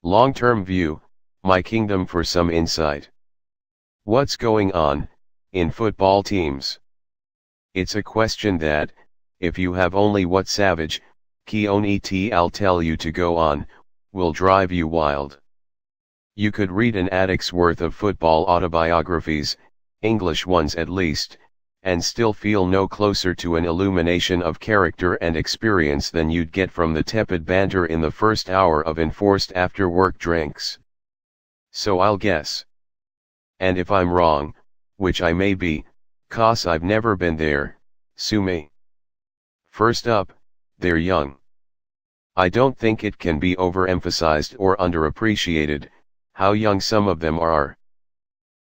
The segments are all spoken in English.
Long-term view, my kingdom for some insight. What's going on in football teams? It's a question that, if you have only what Savage, Keown I'll tell you to go on, will drive you wild. You could read an attic's worth of football autobiographies, English ones at least, and still feel no closer to an illumination of character and experience than you'd get from the tepid banter in the first hour of enforced after-work drinks. So I'll guess. And if I'm wrong, which I may be, 'cause I've never been there, sue me. First up, they're young. I don't think it can be overemphasized or underappreciated, how young some of them are.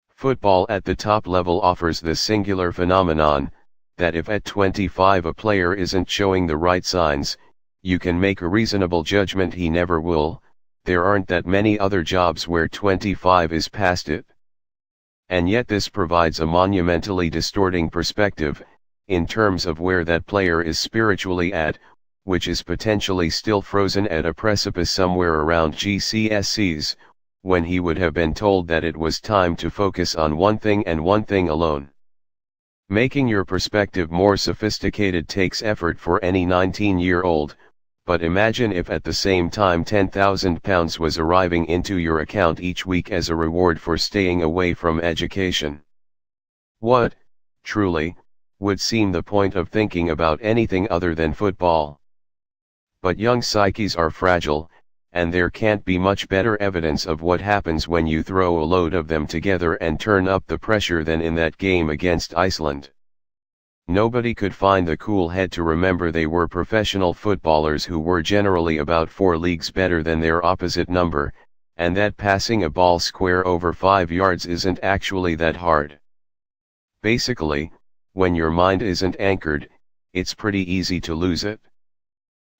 Football at the top level offers this singular phenomenon, that if at 25 a player isn't showing the right signs, you can make a reasonable judgment he never will. There aren't that many other jobs where 25 is past it. And yet this provides a monumentally distorting perspective, in terms of where that player is spiritually at, which is potentially still frozen at a precipice somewhere around GCSEs, when he would have been told that it was time to focus on one thing and one thing alone. Making your perspective more sophisticated takes effort for any 19-year-old, but imagine if at the same time £10,000 was arriving into your account each week as a reward for staying away from education. What, truly, would seem the point of thinking about anything other than football? But young psyches are fragile, and there can't be much better evidence of what happens when you throw a load of them together and turn up the pressure than in that game against Iceland. Nobody could find the cool head to remember they were professional footballers who were generally about 4 leagues better than their opposite number, and that passing a ball square over 5 yards isn't actually that hard. Basically, when your mind isn't anchored, it's pretty easy to lose it.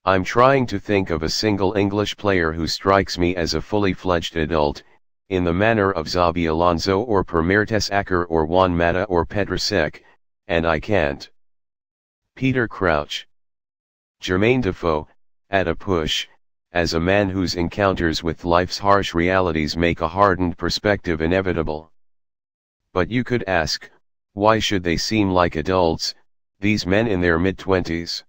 I'm trying to think of a single English player who strikes me as a fully fledged adult, in the manner of Xabi Alonso or Per Mertesacker or Juan Mata or Petrasek, and I can't. Peter Crouch. Jermaine Defoe, at a push, as a man whose encounters with life's harsh realities make a hardened perspective inevitable. But you could ask, why should they seem like adults, these men in their mid-20s?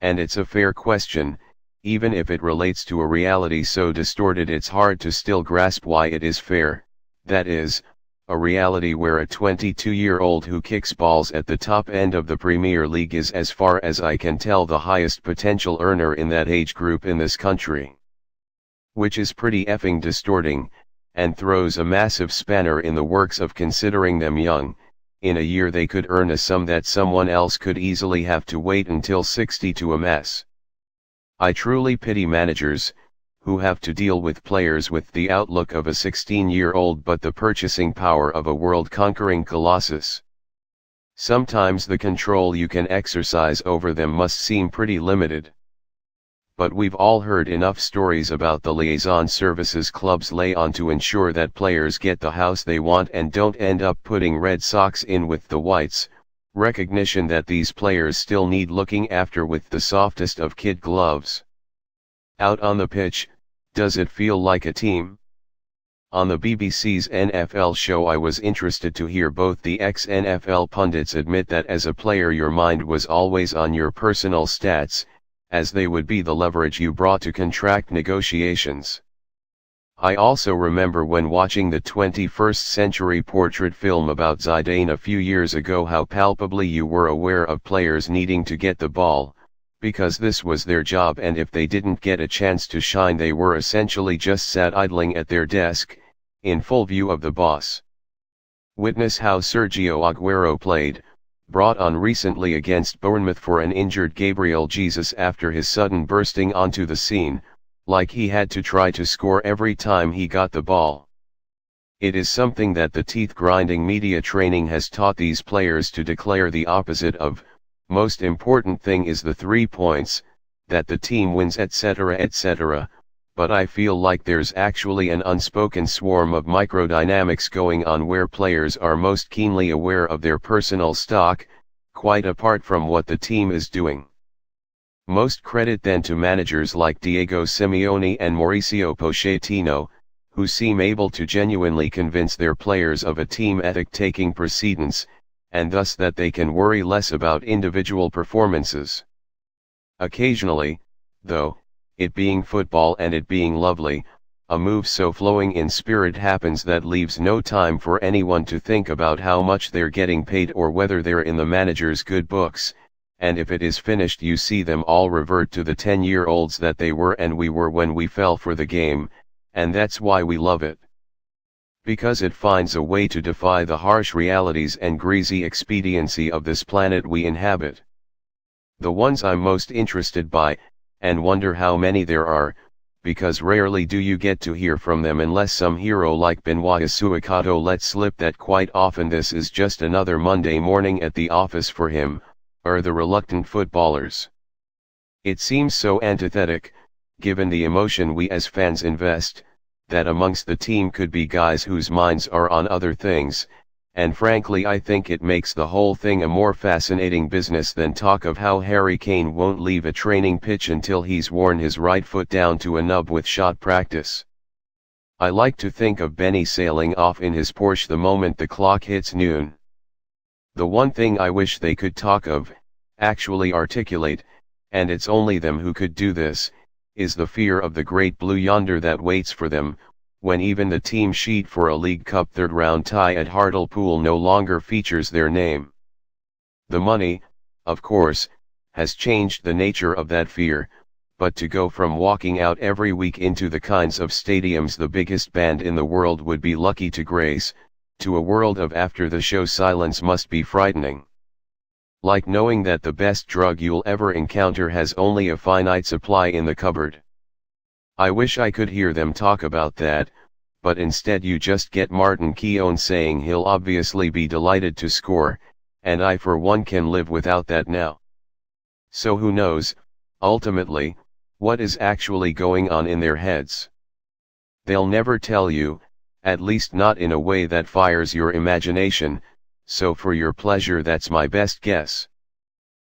And it's a fair question, even if it relates to a reality so distorted it's hard to still grasp why it is fair, that is, a reality where a 22-year-old who kicks balls at the top end of the Premier League is, as far as I can tell, the highest potential earner in that age group in this country. Which is pretty effing distorting, and throws a massive spanner in the works of considering them young. In a year they could earn a sum that someone else could easily have to wait until 60 to amass. I truly pity managers, who have to deal with players with the outlook of a 16-year-old but the purchasing power of a world-conquering colossus. Sometimes the control you can exercise over them must seem pretty limited. But we've all heard enough stories about the liaison services clubs lay on to ensure that players get the house they want and don't end up putting red socks in with the whites, recognition that these players still need looking after with the softest of kid gloves. Out on the pitch, does it feel like a team? On the BBC's NFL show I was interested to hear both the ex-NFL pundits admit that as a player your mind was always on your personal stats, as they would be the leverage you brought to contract negotiations. I also remember when watching the 21st century portrait film about Zidane a few years ago how palpably you were aware of players needing to get the ball, because this was their job, and if they didn't get a chance to shine they were essentially just sat idling at their desk, in full view of the boss. Witness how Sergio Aguero played, brought on recently against Bournemouth for an injured Gabriel Jesus after his sudden bursting onto the scene, like he had to try to score every time he got the ball. It is something that the teeth-grinding media training has taught these players to declare the opposite of, most important thing is the 3 points, that the team wins etc. etc., but I feel like there's actually an unspoken swarm of microdynamics going on where players are most keenly aware of their personal stock, quite apart from what the team is doing. Most credit then to managers like Diego Simeone and Mauricio Pochettino, who seem able to genuinely convince their players of a team ethic taking precedence, and thus that they can worry less about individual performances. Occasionally, though, it being football and it being lovely, a move so flowing in spirit happens that leaves no time for anyone to think about how much they're getting paid or whether they're in the manager's good books, and if it is finished you see them all revert to the 10-year-olds that they were and we were when we fell for the game, and that's why we love it. Because it finds a way to defy the harsh realities and greasy expediency of this planet we inhabit. The ones I'm most interested by, and wonder how many there are, because rarely do you get to hear from them unless some hero like Benoit Asuakato lets slip that quite often this is just another Monday morning at the office for him, are the reluctant footballers. It seems so antithetic, given the emotion we as fans invest, that amongst the team could be guys whose minds are on other things, and frankly I think it makes the whole thing a more fascinating business than talk of how Harry Kane won't leave a training pitch until he's worn his right foot down to a nub with shot practice. I like to think of Benny sailing off in his Porsche the moment the clock hits noon. The one thing I wish they could talk of, actually articulate, and it's only them who could do this, is the fear of the great blue yonder that waits for them, when even the team sheet for a League Cup third-round tie at Hartlepool no longer features their name. The money, of course, has changed the nature of that fear, but to go from walking out every week into the kinds of stadiums the biggest band in the world would be lucky to grace, to a world of after-the-show silence must be frightening. Like knowing that the best drug you'll ever encounter has only a finite supply in the cupboard. I wish I could hear them talk about that, but instead you just get Martin Keown saying he'll obviously be delighted to score, and I for one can live without that now. So who knows, ultimately, what is actually going on in their heads? They'll never tell you, at least not in a way that fires your imagination, so for your pleasure that's my best guess.